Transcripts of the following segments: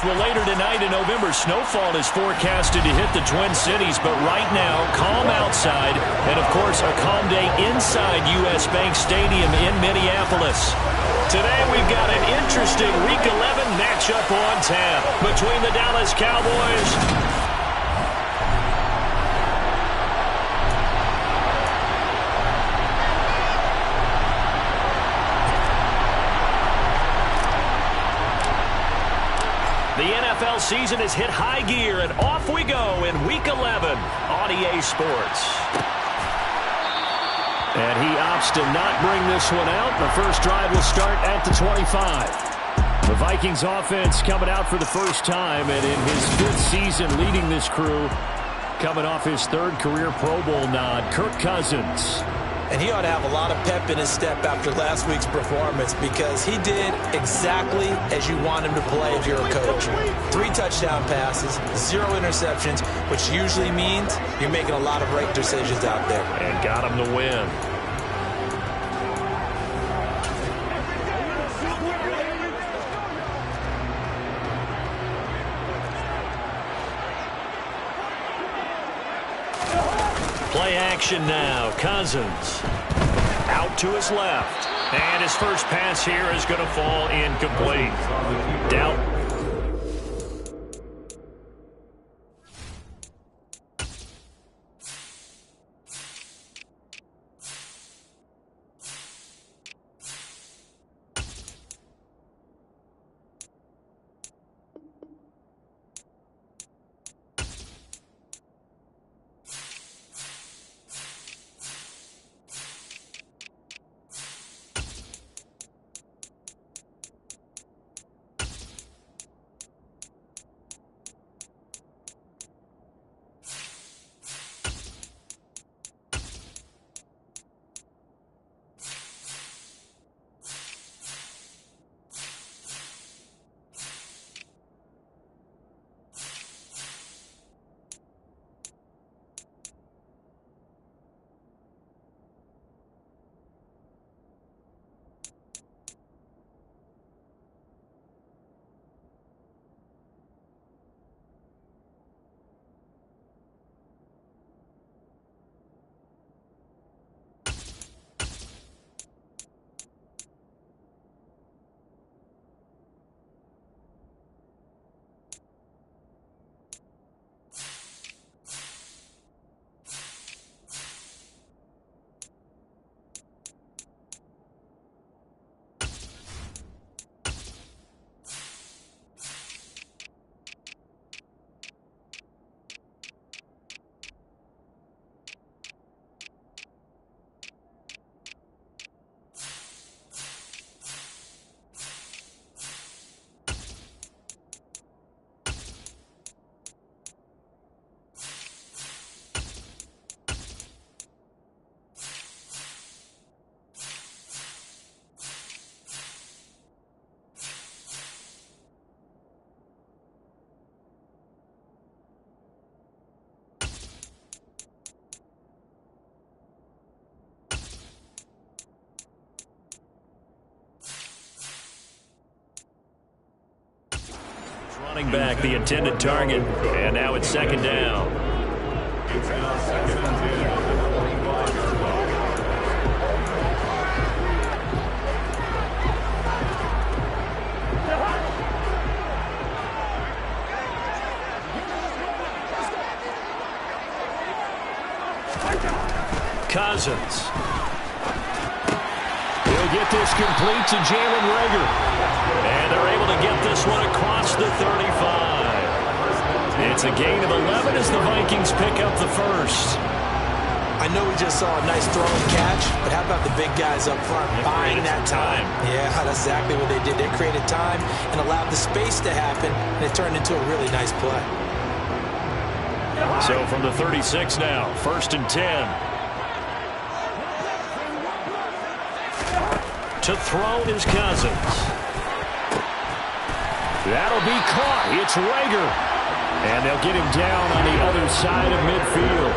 Well, later tonight in November, snowfall is forecasted to hit the Twin Cities, but right now, calm outside, and of course, a calm day inside U.S. Bank Stadium in Minneapolis. Today, we've got an interesting Week 11 matchup on tap between the Dallas Cowboys The NFL season has hit high gear, and off we go in Week 11 on EA Sports. And he opts to not bring this one out. The first drive will start at the 25. The Vikings offense coming out for the first time, and in his 5th season leading this crew, coming off his 3rd career Pro Bowl nod, Kirk Cousins. And he ought to have a lot of pep in his step after last week's performance because he did exactly as you want him to play if you're a coach. 3 touchdown passes, 0 interceptions, which usually means you're making a lot of right decisions out there. And got him to win. Play action now. Cousins out to his left. And his first pass here is going to fall incomplete. Doubt. Running back, the intended target, and now it's 2nd down. Cousins. He'll get this complete to Jalen Reagor. And they're able to get this one across the 35. It's a gain of 11 as the Vikings pick up the first. I know we just saw a nice throw and catch, but how about the big guys up front buying that time? Yeah, that's exactly what they did. They created time and allowed the space to happen, and it turned into a really nice play. So from the 36 now, 1st and 10. To throw is Cousins. That'll be caught. It's Reagor. And they'll get him down on the other side of midfield.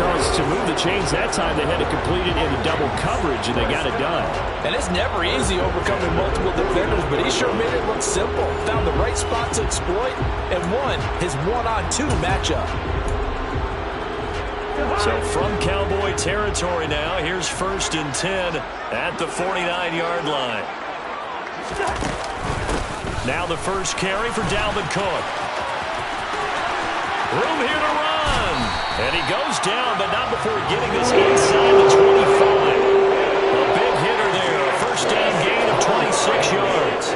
Charles, to move the chains that time, they had to complete it in double coverage, and they got it done. And it's never easy overcoming multiple defenders, but he sure made it look simple. Found the right spot to exploit and won his one-on-two matchup. So from Cowboy territory now, here's 1st and 10 at the 49-yard line. Now the first carry for Dalvin Cook. Room here to run. And he goes down, but not before getting this inside the 25. A big hitter there. A first down gain of 26 yards.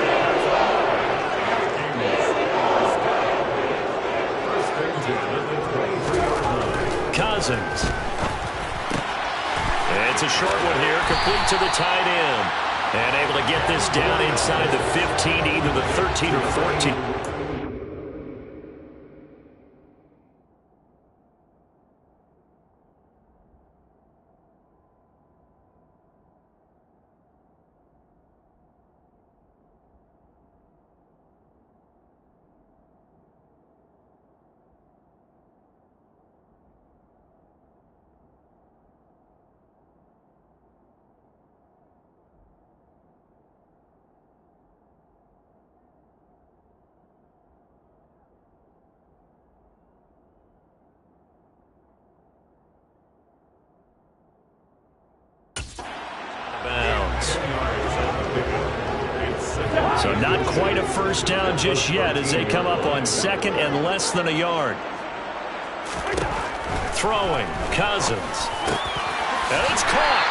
Cousins. It's a short one here, complete to the tight end. And able to get this down inside the 15, either the 13 or 14. So not quite a first down just yet as they come up on 2nd and less than a yard. Throwing, Cousins. And it's caught.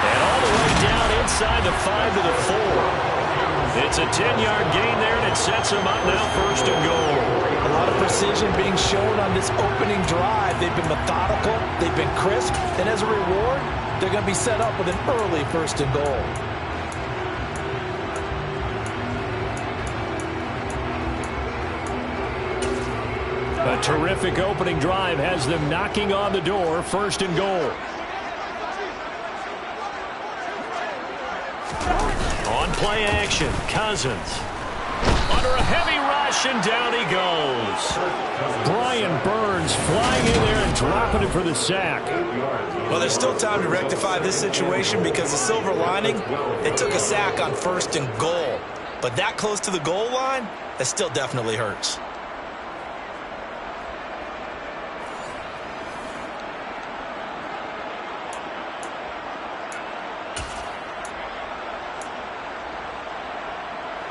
And all the way down inside the 5 to the 4. It's a 10-yard gain there, and it sets them up now 1st and goal. A lot of precision being shown on this opening drive. They've been methodical, they've been crisp, and as a reward, they're going to be set up with an early 1st and goal. A terrific opening drive has them knocking on the door, 1st and goal. On play action, Cousins. Under a heavy rush, and down he goes. Brian Burns flying in there and dropping it for the sack. Well, there's still time to rectify this situation because the silver lining, it took a sack on 1st and goal. But that close to the goal line, that still definitely hurts.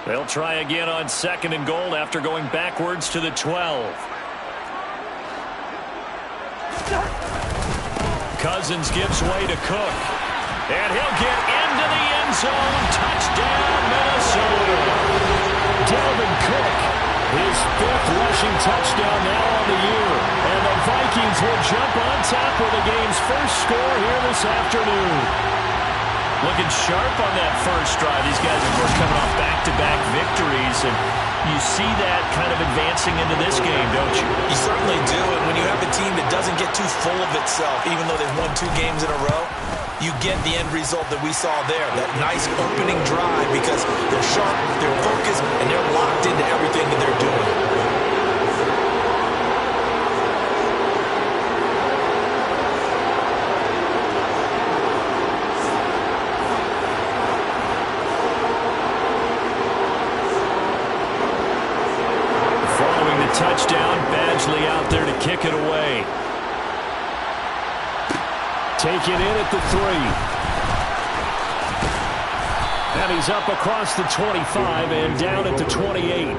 They'll try again on 2nd and goal after going backwards to the 12. Cousins gives way to Cook. And he'll get into the end zone. Touchdown, Minnesota. Dalvin Cook, his 5th rushing touchdown now on the year. And the Vikings will jump on top with the game's first score here this afternoon. Looking sharp on that first drive. These guys, of course, coming off back-to-back victories, and you see that kind of advancing into this game, don't you? You certainly do, and when you have a team that doesn't get too full of itself, even though they've won 2 games in a row, you get the end result that we saw there, that nice opening drive, because they're sharp, they're focused, and they're locked into everything that they're doing. Touchdown, Badgley out there to kick it away. Taken in at the 3. And he's up across the 25 and down at the 28.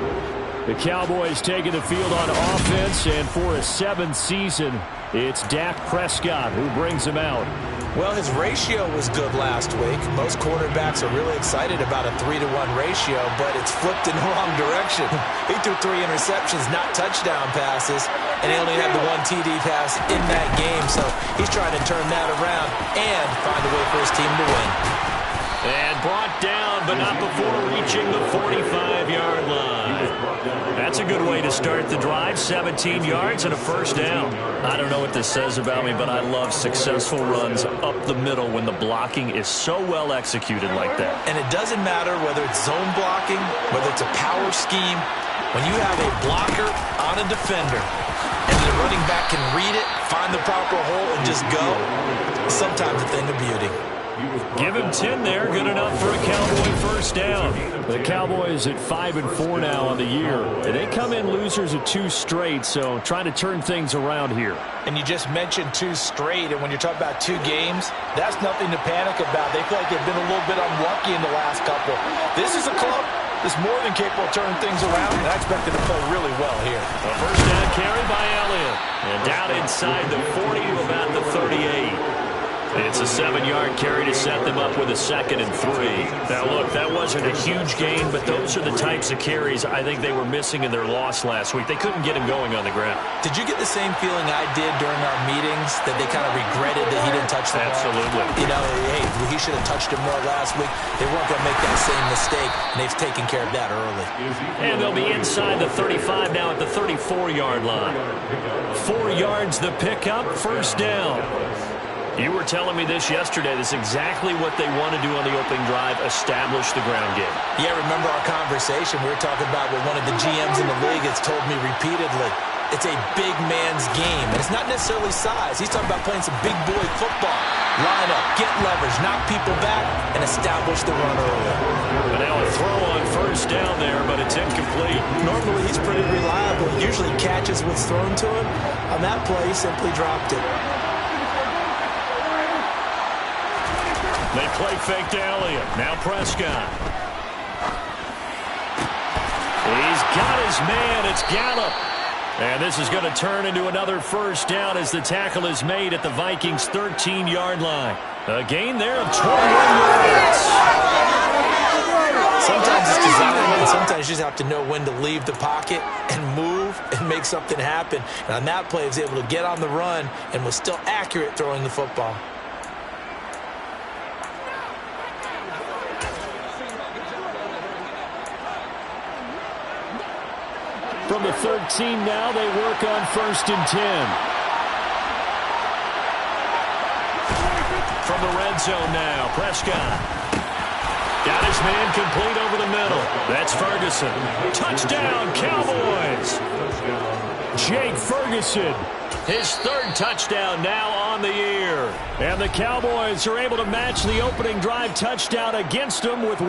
The Cowboys taking the field on offense, and for a 7th season, it's Dak Prescott who brings him out. Well, his ratio was good last week. Most quarterbacks are really excited about a 3-to-1 ratio, but it's flipped in the wrong direction. He threw 3 interceptions, not touchdown passes, and he only had the 1 TD pass in that game. So he's trying to turn that around and find a way for his team to win. And brought down, but not before reaching the 45-yard line. That's a good way to start the drive. 17 yards and a first down. I don't know what this says about me, but I love successful runs up the middle when the blocking is so well executed like that. And it doesn't matter whether it's zone blocking, whether it's a power scheme. When you have a blocker on a defender, and the running back can read it, find the proper hole, and just go, sometimes a thing of beauty. Give him 10 there. Good enough for a Cowboy first down. The Cowboys at 5-4 now on the year. And they come in losers of 2 straight, so trying to turn things around here. And you just mentioned 2 straight, and when you're talking about 2 games, that's nothing to panic about. They feel like they've been a little bit unlucky in the last couple. This is a club that's more than capable of turning things around, and I expect them to play really well here. A first down carry by Elliott. And down inside the 40 to about the 38. It's a 7-yard carry to set them up with a 2nd and 3. Now, look, that wasn't a huge gain, but those are the types of carries I think they were missing in their loss last week. They couldn't get him going on the ground. Did you get the same feeling I did during our meetings, that they kind of regretted that he didn't touch the ball? Absolutely. You know, hey, he should have touched it more last week. They weren't going to make that same mistake, and they've taken care of that early. And they'll be inside the 35 now at the 34-yard line. 4 yards the pickup, first down. You were telling me this yesterday. This is exactly what they want to do on the opening drive, establish the ground game. Yeah, remember our conversation we were talking about with one of the GMs in the league has told me repeatedly, it's a big man's game. And it's not necessarily size. He's talking about playing some big boy football. Line up, get leverage, knock people back, and establish the run early. But now a throw on first down there, but it's incomplete. Normally he's pretty reliable. Usually catches what's thrown to him. On that play, he simply dropped it. They play fake to Elliott. Now Prescott. He's got his man. It's Gallup. And this is going to turn into another first down as the tackle is made at the Vikings' 13-yard line. A gain there of 21 yards. Sometimes it's designed, and sometimes you just have to know when to leave the pocket and move and make something happen. And on that play, he was able to get on the run and was still accurate throwing the football. From the 13 now, they work on 1st and 10. From the red zone now, Prescott. Got his man complete over the middle. That's Ferguson. Touchdown, Cowboys. Jake Ferguson, his 3rd touchdown now on the year. And the Cowboys are able to match the opening drive touchdown against them with